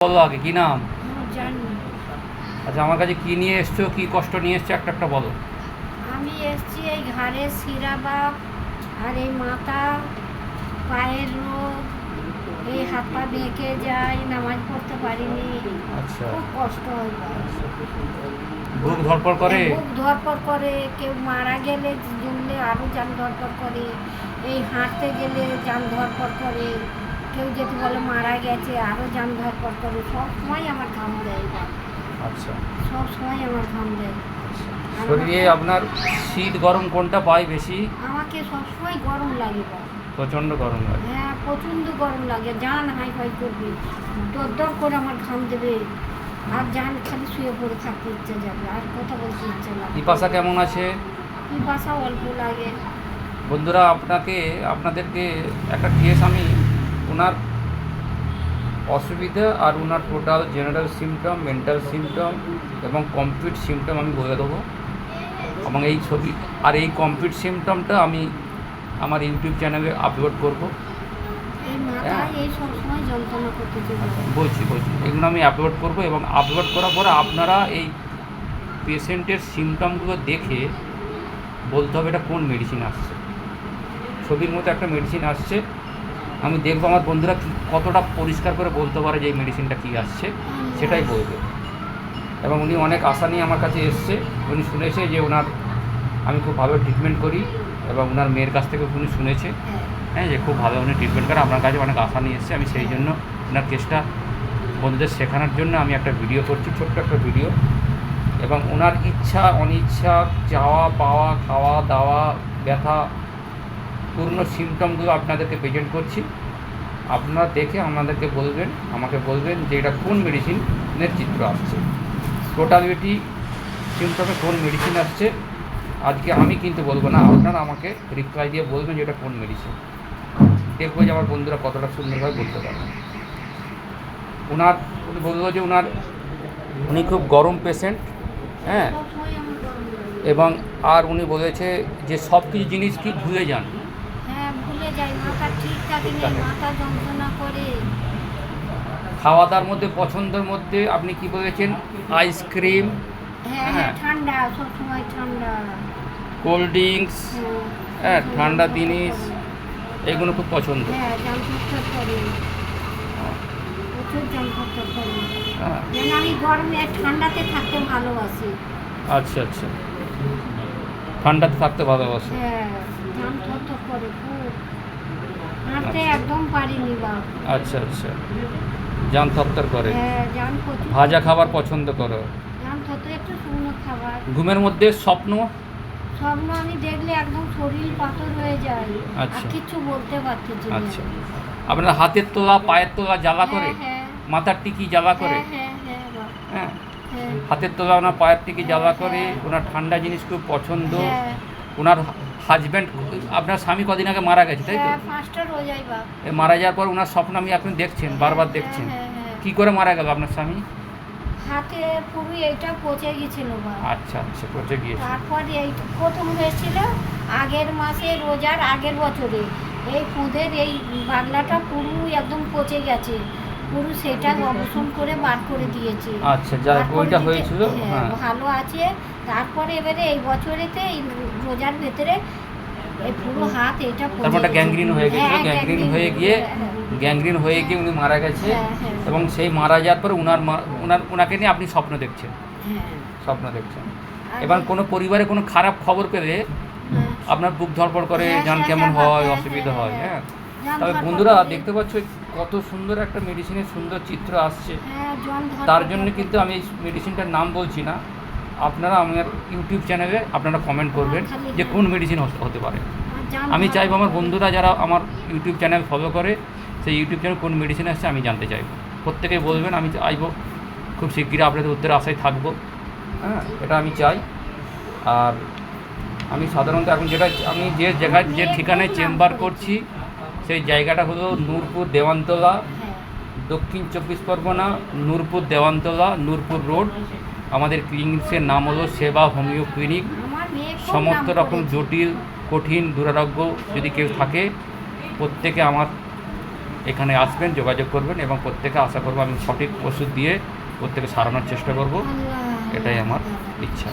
বলো আগে কি নাম? জানি। আচ্ছা, আমার কাছে কি নিয়ে এসছো, কি কষ্ট নিয়ে এসছো, একটা একটা বলো। আমি এসছি এই ঘাড়ের শিরাবাপ, আর এই মাথা, পায়ের রোগ, এই হাত পা ভেঙে যায়, নামাজ পড়তে পারিনি, আচ্ছা, খুব কষ্ট হয়। বুক ধড়ফড় করে? বুক ধরপড় করে, কেউ মারা গেলে জমলে আরও যান ধরপড় করে, এই হাঁটতে গেলে যান ধরপড় করে, কেউ যদি বলে মারা গেছে আরও যান ধরপড় করে, সব সময় আমার ঘাম দেয়, আচ্ছা, সব সময় আমার ঘাম দেয়। শরীরে আপনার শীত গরম কোনটা পায় বেশি? আমাকে সবসময় গরম লাগে, প্রচণ্ড গরম লাগে? হ্যাঁ প্রচণ্ড গরম লাগে, জান হাই ফাই করবে, দর করে আমার ঘাম দেবে, আর জান খালি শুয়ে পড়ে থাকতে ইচ্ছে যাবে, আর কথা বলতে ইচ্ছে লাগে। পিপাসা কেমন আছে? পিপাসা অল্প লাগে। বন্ধুরা, আপনাদেরকে একটা কেস আমি ওনার অসুবিধা আর ওনার total general symptom, mental symptom এবং কমপ্লিট সিমটম আমি বলে দেবো। এবং এই ছবি আর এই কমপ্লিট সিমটমটা আমি আমার ইউটিউব চ্যানেলে আপলোড করব। এই মাথায় এই সবসময় যন্ত্রণা করতে বলছি এগুলো আমি আপলোড করব, এবং আপলোড করার পরে আপনারা এই পেশেন্টের সিমটমগুলো দেখে বলতে হবে এটা কোন মেডিসিন আসছে। ছবির মতো একটা মেডিসিন আসছে, আমি দেখবো আমার বন্ধুরা কতটা পরিষ্কার করে বলতে পারে যে এই মেডিসিনটা কী আসছে, সেটাই বলবে। এবং উনি অনেক আশা নিয়ে আমার কাছে এসছে, উনি শুনেছে যে আমি খুব ভালো ট্রিটমেন্ট করি, এবং ওনার মেয়ের কাছ থেকে উনি শুনেছে হ্যাঁ যে খুব ভালো উনি ট্রিটমেন্ট করে, আপনার কাছে অনেক আশা নিয়ে এসছে। আমি সেই জন্য ওনার কেসটা বন্ধুদের শেখানোর জন্য আমি একটা ভিডিও করছি, ছোট্ট একটা ভিডিও। এবং ওনার ইচ্ছা অনিচ্ছা, চাওয়া পাওয়া, খাওয়া দাওয়া, ব্যথা, পূর্ণ সিমটমগুলো আপনাদেরকে প্রেজেন্ট করছি। আপনারা দেখে আমাকে বলবেন যে এটা কোন মেডিসিনের চিত্র আসছে, টোটালিটি সিমটমে কোন মেডিসিন আসছে। আজকে আমি কিন্তু বলবো না, আপনারা আমাকে রিপ্লাই দিয়ে বলবেন যে এটা কোন মেডিসিন। দেখবো যে আমার বন্ধুরা কতটা সুন্দরভাবে বলতে পারে। উনি বললো যে উনি খুব গরম পেশেন্ট, হ্যাঁ, সবসময় আমার গরম লাগে। এবং আর উনি বলেছে যে সব কিছু জিনিস কি ভুলে যান। হ্যাঁ ভুলে যাই, মাথা ঠিক থাকে না, মাথা যন্ত্রণা করে। খাওয়া দাওয়ার মধ্যে পছন্দের মধ্যে আপনি কি বলেছেন? আইসক্রিম, হ্যাঁ হ্যাঁ ঠান্ডা, সবসময় ঠান্ডা, কোল্ড ড্রিঙ্কস, হ্যাঁ ঠান্ডা জিনিস, এগুলো খুব পছন্দ। হ্যাঁ জাম থরথর করে, প্রচুর জাম থরথর করে, হ্যাঁ, যেন আমি গরমে ঠান্ডাতে থাকতে ভালোবাসি। আচ্ছা, ঠান্ডাতে থাকতে ভালোবাসে। হ্যাঁ জাম থরথর করে খুব, হাঁটতে একদম পারিনি বাপ। আচ্ছা, জান থরথর করে। হ্যাঁ জাম প্রচুর, ভাজা খাবার পছন্দ করো? জাম থরথর, একটু শুকনো খাবার। ঘুমের মধ্যে স্বপ্ন? স্বপ্ন আমি দেখলে একদম শরীর পাথর হয়ে যায়, আর আচ্ছা, কিছু বলতে পারতেছি না। আচ্ছা। আপনার হাতের তোলা, পায়ের তোলা জ্বালা করে? হ্যাঁ মাথার টিকি জ্বালা করে? হ্যাঁ হ্যাঁ বাপ। হ্যাঁ, হ্যাঁ হাতের তোলা, ওনার পায়ের টিকি জ্বালা করে, ওনার ঠান্ডা জিনিস খুব পছন্দ। হ্যাঁ ওনার হাজব্যান্ড, আপনার স্বামী কদিন আগে মারা গেছে তাই তো? হ্যাঁ, 5টা রোজাই বাপ। এই মারা যাওয়ার পর ওনার স্বপ্ন আমি এখন দেখছেন, বারবার দেখছেন। হ্যাঁ হ্যাঁ, কি করে মারা গেল আপনার স্বামী? হাতে পুরো এইটা পচে গেছিল বাপ। আচ্ছা, পচে গিয়েছে। তারপরে এই প্রথম হয়েছিল আগের মাসে, রোজার আগের বছরে, এই খুদের এই বাগলাটা পুরো একদম পচে গেছে, পুরো সেটা অবসন করে বার করে দিয়েছে। আচ্ছা, যা তারপরে ওইটা দিতে- হয়েছিল, হ্যাঁ। ভালো আছে। তারপরে এবারে এই বছরেতে এই রোজার ভেতরে এই পুরো হাত এটা পচে তারপর ওটা গেছে। গ্যাংগ্রিন হয়ে গেছিল, হ্যাঁ, গ্যাংগ্রিন gangrene হয়ে গিয়ে হ্যাঁ, উনি মারা গেছে। হ্যাঁ, হ্যাঁ। এবং সেই মারা যাওয়ার পর ওনাকে নিয়ে আপনি স্বপ্ন দেখছেন। আর এবার কোনো পরিবারে কোনো খারাপ খবর পেলে হ্যাঁ, আপনার বুক ধড়ফড় করে, হ্যাঁ, জান হ্যাঁ, কেমন হ্যাঁ, হয়, হ্যাঁ, অসুবিধা হয়, হ্যাঁ। জান তবে ধরপড় বন্ধুরা করে। দেখতে পাচ্ছ কত সুন্দর একটা মেডিসিনের সুন্দর চিত্র আসছে। হ্যাঁ, জন ধরপড় তার জন্য করে। কিন্তু আমি এই মেডিসিনটার নাম বলছি না, আপনারা আমার ইউটিউব চ্যানেলে আপনারা কমেন্ট করবেন যে কোন মেডিসিন হতে পারে। আর জান আমি ধরপড় চাইবো আমার করে। বন্ধুরা যারা আমার ইউটিউব চ্যানেল ফলো করে, সেই ইউটিউব চ্যানেল কোন মেডিসিন আসছে আমি জানতে চাইবো। প্রত্যেকে বলবেন, আমি চাইবো খুব শিগগিরই আপনাদের উত্তরে আশায় থাকবো, হ্যাঁ, এটা আমি চাই। আর আমি সাধারণত এখন আমি যে জায়গায় যে ঠিকানায় চেম্বার করছি, সেই জায়গাটা হলো নূরপুর দেওয়ানতলা, হ্যাঁ, দক্ষিণ 24 পরগনা, নূরপুর দেওয়ানতলা, নূরপুর রোড। আমাদের ক্লিনিক্সের নাম হলো সেবা হোমিও ক্লিনিক। আমার মেয়ে খুব সমস্ত নাম রকম করেছে। জটিল, কঠিন, দুরারোগ্য যদি কেউ থাকে, প্রত্যেকে আমার এখানে আসবেন, যোগাযোগ করবেন এবং প্রত্যেকে আশা করবো আমি সঠিক ওষুধ দিয়ে প্রত্যেকে সারানোর চেষ্টা করব। আল্লাহ, এটাই আমার আল্লাহ। ইচ্ছা।